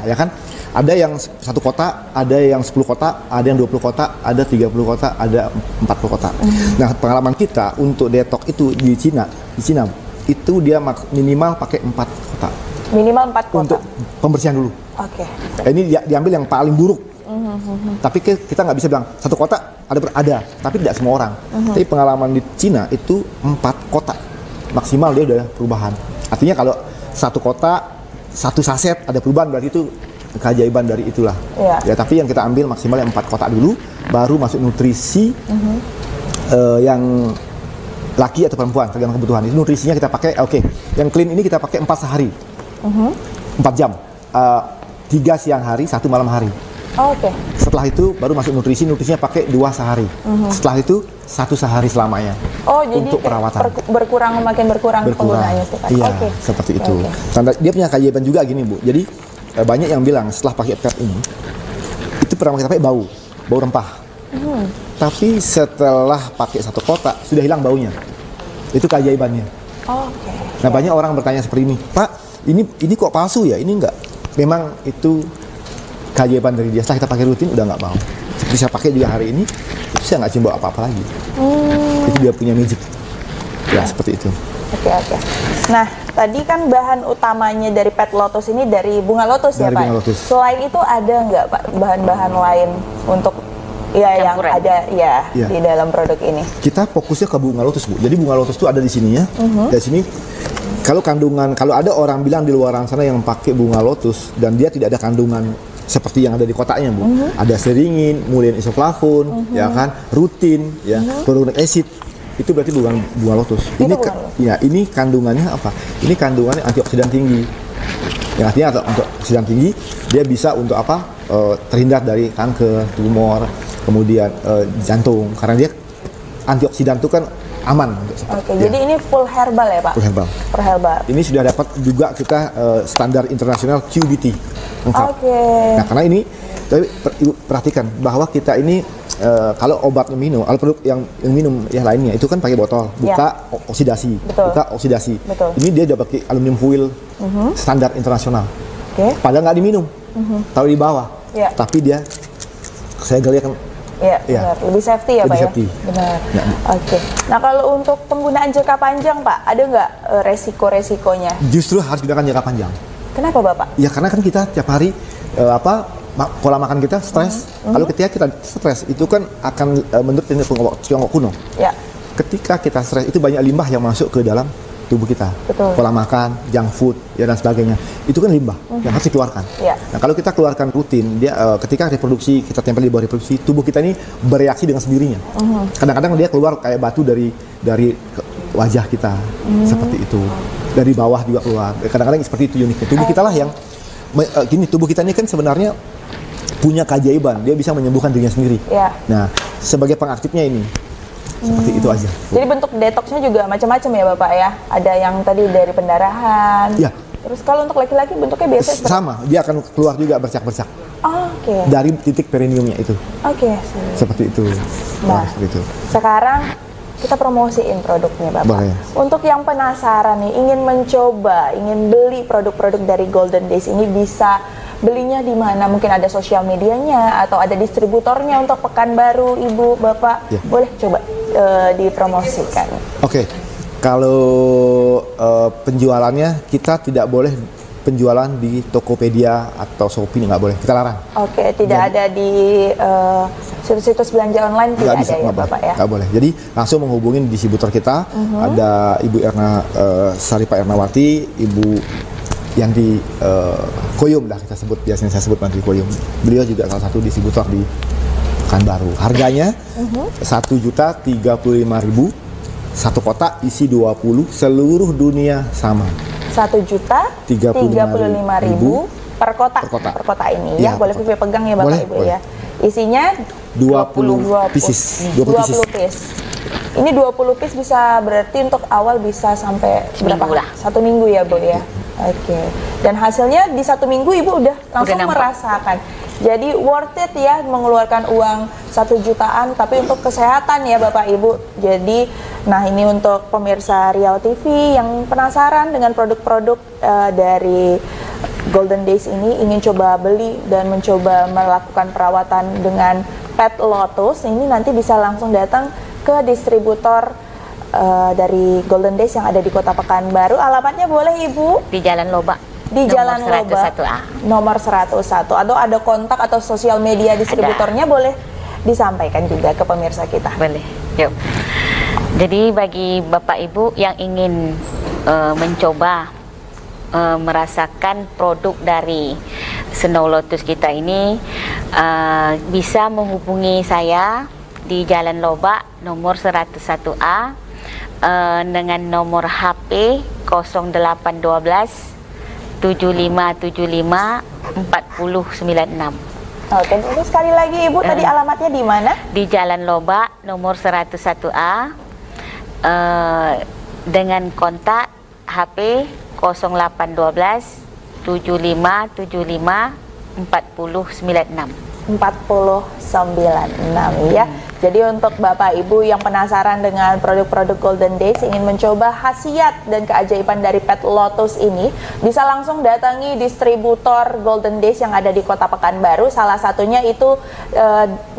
Speaker 4: Ya kan? Ada yang 1 kotak, ada yang 10 kotak, ada yang 20 kotak, ada 30 kotak, ada 40 kotak. Nah, pengalaman kita untuk detox itu di Cina itu dia minimal pakai 4 kotak.
Speaker 1: Minimal 4 kotak.
Speaker 4: Untuk pembersihan dulu. Ini diambil yang paling buruk. Tapi kita nggak bisa bilang satu kota ada, tapi tidak semua orang. Tapi pengalaman di Cina itu 4 kota maksimal dia udah perubahan. Artinya kalau satu kota, satu saset ada perubahan, berarti itu keajaiban dari itulah. Ya, tapi yang kita ambil maksimal yang 4 kota dulu, baru masuk nutrisi yang laki atau perempuan tergantung kebutuhan. Itu nutrisinya kita pakai, yang clean ini kita pakai 4 sehari, 4 jam, 3 siang hari, 1 malam hari. Setelah itu baru masuk nutrisinya pakai 2 sehari. Setelah itu 1 sehari selamanya. Untuk perawatan.
Speaker 1: Makin berkurang penggunaannya.
Speaker 4: Iya, seperti itu. Dia punya keajaiban juga gini, Bu. Jadi banyak yang bilang setelah pakai pet ini, itu pertama kita pakai bau rempah. Tapi setelah pakai 1 kotak sudah hilang baunya. Itu keajaibannya. Nah, banyak orang bertanya seperti ini, Pak, ini kok palsu ya? Ini enggak. Memang itu keajaiban dari dia. Setelah kita pakai rutin udah nggak bau. Seperti saya pakai juga hari ini, itu saya nggak cium bau apa-apa lagi. Itu dia punya magic. Ya, seperti itu.
Speaker 1: Nah, tadi kan bahan utamanya dari pet lotus ini dari bunga lotus ya, Pak?
Speaker 4: Bunga lotus.
Speaker 1: Selain itu ada nggak, Pak, bahan-bahan lain untuk yang ada di dalam produk ini? Kita
Speaker 4: fokusnya ke bunga lotus, Bu. Jadi bunga lotus itu ada di sini ya. Dari sini kalau ada orang bilang di luar sana yang pakai bunga lotus dan dia tidak ada kandungan seperti yang ada di kotaknya, Bu. Ada seringin, kemudian isoflavon, ya kan, rutin, ya, hyaluronic acid. Itu berarti bunga lotus. Ini kandungannya apa? Ini kandungannya antioksidan tinggi. Yang artinya untuk oksidan tinggi, dia bisa untuk apa? Terhindar dari kanker, tumor, kemudian jantung. Karena dia antioksidan itu kan aman.
Speaker 1: Jadi ini full herbal ya, Pak? Full herbal. Ini sudah dapat juga kita
Speaker 4: standar internasional QBT. Nah, karena ini, tapi Ibu perhatikan bahwa kita ini kalau obat minum, kalau produk yang minum yang lainnya itu kan pakai botol, buka oksidasi, Ini dia udah pakai aluminium foil standar internasional. Padahal nggak diminum, taruh di bawah, tapi dia saya geliat kan.
Speaker 1: Benar. Lebih safety ya, Pak ya? Benar. Nah, kalau untuk penggunaan jangka panjang, Pak, ada nggak resiko-resikonya?
Speaker 4: Justru harus gunakan jangka panjang.
Speaker 1: Kenapa, Bapak?
Speaker 4: Ya karena kan kita tiap hari pola makan kita stres. Kalau ketika kita stres itu kan akan menurut Tiongkok kuno. Ketika kita stres itu banyak limbah yang masuk ke dalam tubuh kita. Pola makan, junk food, dan sebagainya. Itu kan limbah yang harus dikeluarkan. Nah, kalau kita keluarkan rutin, dia ketika reproduksi, kita tempel di bawah reproduksi, tubuh kita ini bereaksi dengan sendirinya. Kadang-kadang dia keluar kayak batu dari wajah kita. Seperti itu. Dari bawah juga keluar. Kadang-kadang seperti itu uniknya. Tubuh kita lah yang tubuh kita ini kan sebenarnya punya keajaiban. Dia bisa menyembuhkan dirinya sendiri. Nah, sebagai pengaktifnya ini seperti itu aja.
Speaker 1: Jadi bentuk detoksnya juga macam-macam ya, Bapak ya? Ada yang tadi dari pendarahan. Terus kalau untuk laki-laki bentuknya biasa
Speaker 4: sama, dia akan keluar juga bercak-bercak. Dari titik perineumnya itu. Seperti itu.
Speaker 1: Nah, sekarang kita promosiin produknya, Bapak.
Speaker 4: Boleh.
Speaker 1: Untuk yang penasaran nih, ingin mencoba, ingin beli produk-produk dari Golden Days ini, bisa belinya di mana? Mungkin ada sosial medianya atau ada distributornya untuk Pekanbaru, Ibu, Bapak. Boleh coba dipromosikan.
Speaker 4: Kalau penjualannya kita tidak boleh penjualan di Tokopedia atau Shopee, nggak boleh, kita larang.
Speaker 1: Tidak ada di situs-situs belanja online, tidak ada ya, Bapak ya?
Speaker 4: Nggak boleh. Jadi langsung menghubungin distributor kita. Ada Ibu Saripa Ernawati, Ibu Yanti Koyum lah kita sebut, biasanya saya sebut Menteri Koyum. Beliau juga salah satu distributor di Pekanbaru. Harganya 1.035.000, satu kotak isi 20, seluruh dunia sama.
Speaker 1: 1.035.000 per kotak ini ya. Boleh Vivi pegang ya, Bapak Ibu ya. Isinya
Speaker 4: 20 pieces.
Speaker 1: 20 piece. Ini 20 piece bisa berarti untuk awal bisa sampai berapa? Satu minggu ya, Bu ya. Dan hasilnya di 1 minggu Ibu udah langsung merasakan. Jadi worth it ya mengeluarkan uang 1 jutaan, tapi untuk kesehatan ya Bapak Ibu. Jadi, nah ini untuk pemirsa Riau TV yang penasaran dengan produk-produk dari Golden Days ini, ingin coba beli dan mencoba melakukan perawatan dengan Pet Lotus, ini nanti bisa langsung datang ke distributor dari Golden Days yang ada di Kota Pekanbaru. Alamatnya boleh Ibu?
Speaker 5: Di Jalan Lobak,
Speaker 1: Di Jalan Loba
Speaker 5: 101A.
Speaker 1: nomor 101. Atau ada kontak atau sosial media distributornya boleh disampaikan juga ke pemirsa kita.
Speaker 5: Boleh, yuk. Jadi bagi Bapak Ibu yang ingin mencoba merasakan produk dari Snow Lotus kita ini, bisa menghubungi saya di Jalan Loba nomor 101A dengan nomor HP 0812 7575 4096.
Speaker 1: Oke, ini sekali lagi Ibu, tadi alamatnya di mana?
Speaker 5: Di Jalan Loba nomor 101A, dengan kontak HP 0812 7575 4096.
Speaker 1: 496 ya. Jadi untuk Bapak Ibu yang penasaran dengan produk-produk Golden Days, ingin mencoba khasiat dan keajaiban dari Pet Lotus ini, bisa langsung datangi distributor Golden Days yang ada di Kota Pekanbaru. Salah satunya itu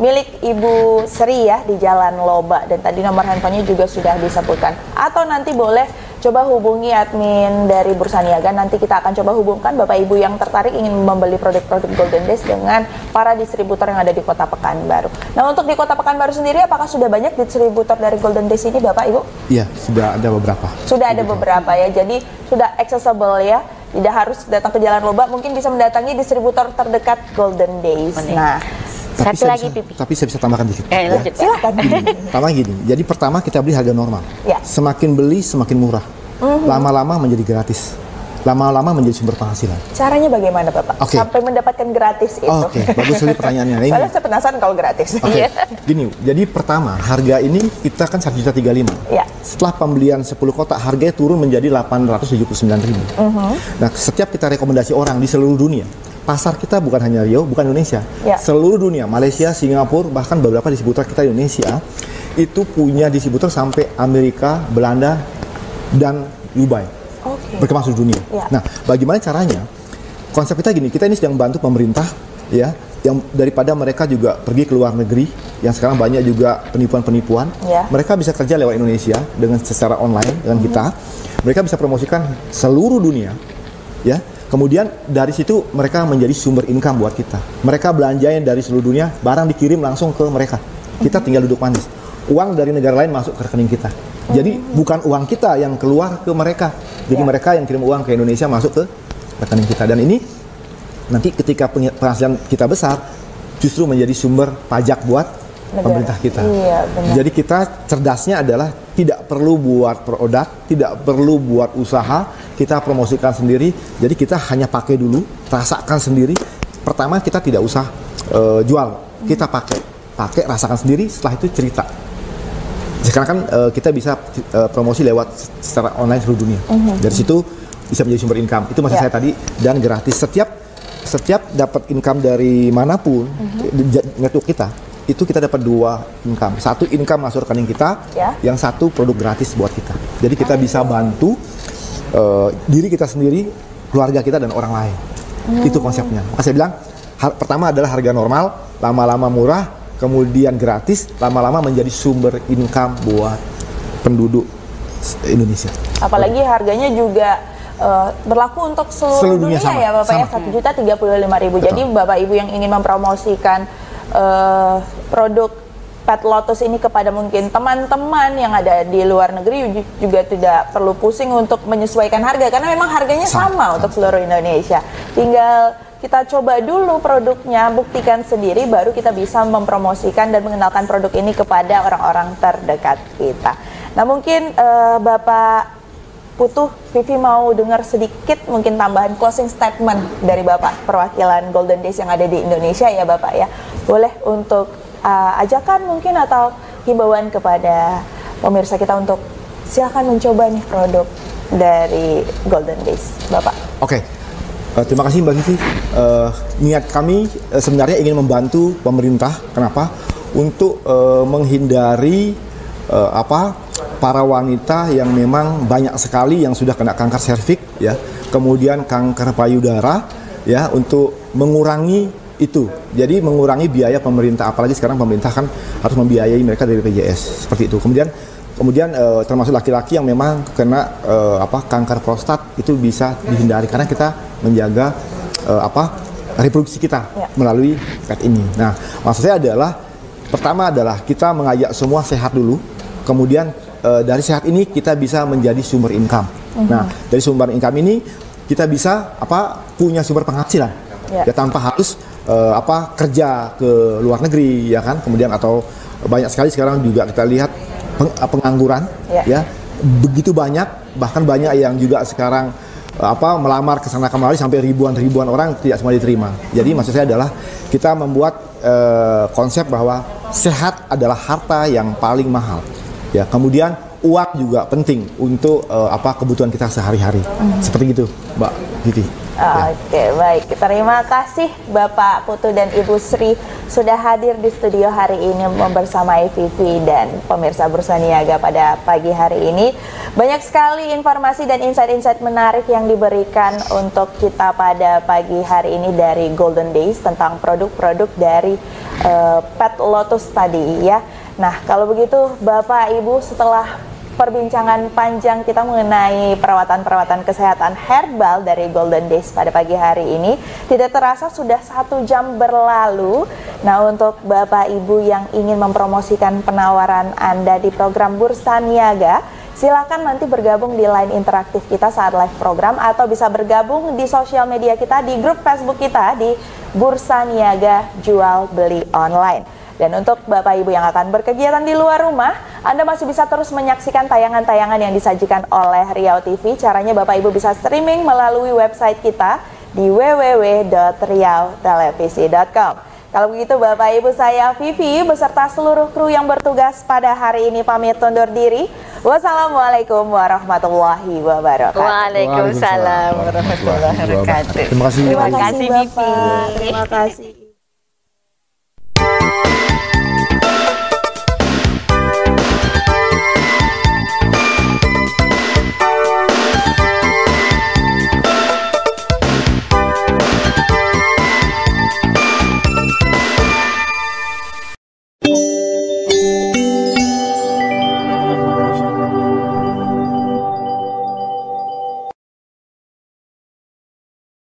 Speaker 1: milik Ibu Sri ya, di Jalan Loba, dan tadi nomor handphonenya juga sudah disebutkan. Atau nanti boleh coba hubungi admin dari Bursa Niaga, nanti kita akan coba hubungkan Bapak Ibu yang tertarik ingin membeli produk-produk Golden Days dengan para distributor yang ada di Kota Pekanbaru. Nah, untuk di Kota Pekanbaru sendiri, apakah sudah banyak distributor dari Golden Days ini, Bapak Ibu?
Speaker 4: Iya, sudah ada beberapa.
Speaker 1: Sudah ada beberapa ya, jadi sudah accessible ya. Tidak harus datang ke Jalan Loba, mungkin bisa mendatangi distributor terdekat Golden Days. Nah,
Speaker 5: satu lagi Pipi.
Speaker 4: Tapi saya bisa tambahkan dikit.
Speaker 5: Lanjut.
Speaker 1: silakan.
Speaker 4: Pertama gini, jadi pertama kita beli harga normal.
Speaker 1: Ya.
Speaker 4: Semakin beli semakin murah. Lama-lama menjadi gratis. Lama-lama menjadi sumber penghasilan.
Speaker 1: Caranya bagaimana Bapak?
Speaker 4: Oke.
Speaker 1: Sampai mendapatkan gratis itu.
Speaker 4: Oke, bagus sekali pertanyaannya. Nah, ini.
Speaker 1: Soalnya saya penasaran kalau gratis.
Speaker 4: Oke, gini, jadi pertama harga ini kita kan 1.035.000.
Speaker 1: Ya.
Speaker 4: Setelah pembelian 10 kotak, harganya turun menjadi 879.000. Nah, setiap kita rekomendasi orang di seluruh dunia, pasar kita bukan hanya Riau, bukan Indonesia,
Speaker 1: Ya.
Speaker 4: seluruh dunia, Malaysia, Singapura, bahkan beberapa distributor kita di Indonesia itu punya distributor sampai Amerika, Belanda, dan Dubai.
Speaker 1: Oke.
Speaker 4: Berkembang seluruh dunia.
Speaker 1: Ya.
Speaker 4: Nah, bagaimana caranya? Konsep kita gini, kita ini sedang bantu pemerintah, ya, yang daripada mereka juga pergi ke luar negeri, yang sekarang banyak juga penipuan-penipuan.
Speaker 1: Ya.
Speaker 4: Mereka bisa kerja lewat Indonesia dengan secara online dengan kita. Mereka bisa promosikan seluruh dunia, ya. Kemudian dari situ mereka menjadi sumber income buat kita. Mereka belanjain dari seluruh dunia, barang dikirim langsung ke mereka. Kita tinggal duduk manis. Uang dari negara lain masuk ke rekening kita. Jadi bukan uang kita yang keluar ke mereka. Jadi mereka yang kirim uang ke Indonesia masuk ke rekening kita. Dan ini nanti ketika penghasilan kita besar, justru menjadi sumber pajak buat pemerintah kita.
Speaker 1: Iya, benar.
Speaker 4: Jadi kita cerdasnya adalah tidak perlu buat produk, tidak perlu buat usaha, kita promosikan sendiri. Jadi kita hanya pakai dulu, rasakan sendiri. Pertama kita tidak usah jual, kita pakai rasakan sendiri. Setelah itu cerita. Sekarang kan kita bisa promosi lewat secara online seluruh dunia. Dari situ bisa menjadi sumber income. Itu maksud saya tadi, dan gratis. Setiap dapat income dari manapun network kita, itu kita dapat 2 income. Satu income masuk rekening kita, yang satu produk gratis buat kita. Jadi kita bisa bantu diri kita sendiri, keluarga kita, dan orang lain. Itu konsepnya. Maka saya bilang, pertama adalah harga normal, lama-lama murah, kemudian gratis, lama-lama menjadi sumber income buat penduduk Indonesia.
Speaker 1: Apalagi harganya juga berlaku untuk seluruh dunia
Speaker 4: sama,
Speaker 1: ya Bapak ya, 1.035.000. Jadi Bapak Ibu yang ingin mempromosikan produk Pet Lotus ini kepada mungkin teman-teman yang ada di luar negeri, juga tidak perlu pusing untuk menyesuaikan harga, karena memang harganya sama untuk seluruh Indonesia. Tinggal kita coba dulu produknya, buktikan sendiri, baru kita bisa mempromosikan dan mengenalkan produk ini kepada orang-orang terdekat kita. Nah, mungkin Bapak Putu, Vivi mau dengar sedikit mungkin tambahan closing statement dari Bapak, perwakilan Golden Days yang ada di Indonesia ya Bapak ya. Boleh untuk ajakan mungkin atau himbauan kepada pemirsa kita untuk silakan mencoba nih produk dari Golden Days, Bapak.
Speaker 4: Oke. Terima kasih Mbak Vivi. Niat kami sebenarnya ingin membantu pemerintah. Kenapa? Untuk menghindari para wanita yang memang banyak sekali yang sudah kena kanker serviks, ya, kemudian kanker payudara, ya, untuk mengurangi itu. Jadi mengurangi biaya pemerintah. Apalagi sekarang pemerintah kan harus membiayai mereka dari BPJS seperti itu. Kemudian Kemudian termasuk laki-laki yang memang kena kanker prostat itu bisa dihindari karena kita menjaga reproduksi kita melalui pet ini. Nah, maksud saya adalah pertama adalah kita mengajak semua sehat dulu, kemudian dari sehat ini kita bisa menjadi sumber income. Nah, dari sumber income ini kita bisa punya sumber penghasilan ya tanpa harus kerja ke luar negeri ya kan, kemudian atau banyak sekali sekarang juga kita lihat pengangguran ya begitu banyak, bahkan banyak yang juga sekarang melamar ke sana kemari sampai ribuan orang tidak semua diterima. Jadi maksud saya adalah kita membuat konsep bahwa sehat adalah harta yang paling mahal. Ya, kemudian uang juga penting untuk kebutuhan kita sehari-hari. Seperti itu, Mbak Vivi.
Speaker 1: Oke, baik. Terima kasih Bapak Putu dan Ibu Sri sudah hadir di studio hari ini membersamai Vivi dan pemirsa Bursa Niaga pada pagi hari ini. Banyak sekali informasi dan insight-insight menarik yang diberikan untuk kita pada pagi hari ini dari Golden Days tentang produk-produk dari Pet Lotus tadi ya. Nah, kalau begitu Bapak Ibu, setelah perbincangan panjang kita mengenai perawatan-perawatan kesehatan herbal dari Golden Days pada pagi hari ini, tidak terasa sudah 1 jam berlalu. Nah, untuk Bapak Ibu yang ingin mempromosikan penawaran Anda di program Bursa Niaga, silakan nanti bergabung di line interaktif kita saat live program, atau bisa bergabung di sosial media kita, di grup Facebook kita di Bursa Niaga Jual Beli Online. Dan untuk Bapak Ibu yang akan berkegiatan di luar rumah, Anda masih bisa terus menyaksikan tayangan-tayangan yang disajikan oleh Riau TV. Caranya Bapak Ibu bisa streaming melalui website kita di www.riautelevisi.com. Kalau begitu Bapak Ibu, saya Vivi beserta seluruh kru yang bertugas pada hari ini pamit undur diri. Wassalamualaikum warahmatullahi wabarakatuh.
Speaker 5: Waalaikumsalam warahmatullahi wabarakatuh.
Speaker 4: Terima kasih.
Speaker 1: Terima kasih
Speaker 5: Vivi.
Speaker 1: Bapak. Terima kasih.